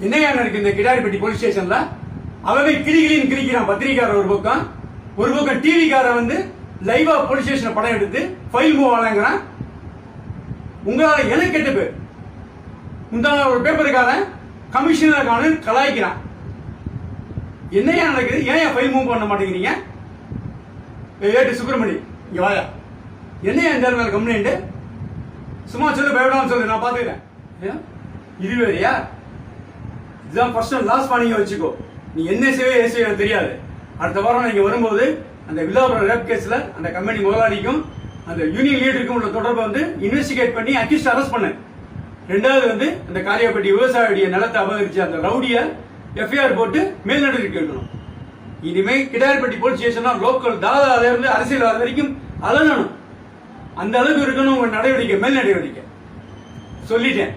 என்னையா இருக்கு இந்த கிடாரிப்பட்டி போலீஸ் ஸ்டேஷன்ல? அவவே கிளிகிளின்னு கிளிக்கிறான் பத்திரிக்காரர் ஒரு பக்கம் டிவிக்காரன் வந்து லைவா போலீஸ் ஸ்டேஷன் படம் எடுத்து ஃபைல் மூவ் ஆலங்கிறான். உங்களால எனக்கு கெட்ட பேர். முந்தான ஒரு பேப்பருக்காரன் கமிஷனருக்கான கலாய்க்கிறான். என்னையா நடக்குது? ஏன் ஃபைல் மூவ் பண்ண மாட்டேங்கிறீங்க? ஏட்டு சுப்பிரமணி இங்க வாயா. என்னையா இந்த மேல கம்ப்ளைண்ட்? சும்மா சொல்லு, பயப்படாம சொல்லு, நான் பாத்துக்கிறேன். இது வேறையா? இதுதான் ஃபர்ஸ்ட் லாஸ்ட் வார்னிங்க வச்சுக்கோ. நீ என்ன செய்வே தெரியாது. அடுத்த வாரம் நீங்க வரும்போது அந்த வில்லாபுரம் ரேப் கேஸ்ல அந்த கம்பெனி முதலாளிக்கும் அந்த யூனியன் லீடருக்கும் உள்ள தொடர்பை வந்து இன்வெஸ்டிகேட் பண்ணி அக்யூஸ்ட் அரெஸ்ட் பண்ண. ரெண்டாவது வந்து அந்த காரியாப்பட்டி விவசாயிய நிலத்தை அபகரிச்ச அந்த ரவுடிய எஃப்ஐஆர் போட்டு மேல் நடவடிக்கை எடுக்கணும். இனிமே கிடாரிப்பட்டி போலீஸ் ஸ்டேஷன் லோக்கல் தாதால இருந்து அரசியல்வாதி வரைக்கும் அலங்கணும். அந்த அளவுக்கு இருக்கணும் உங்க நடவடிக்கை, மேல் நடவடிக்கை. சொல்லிட்டேன்.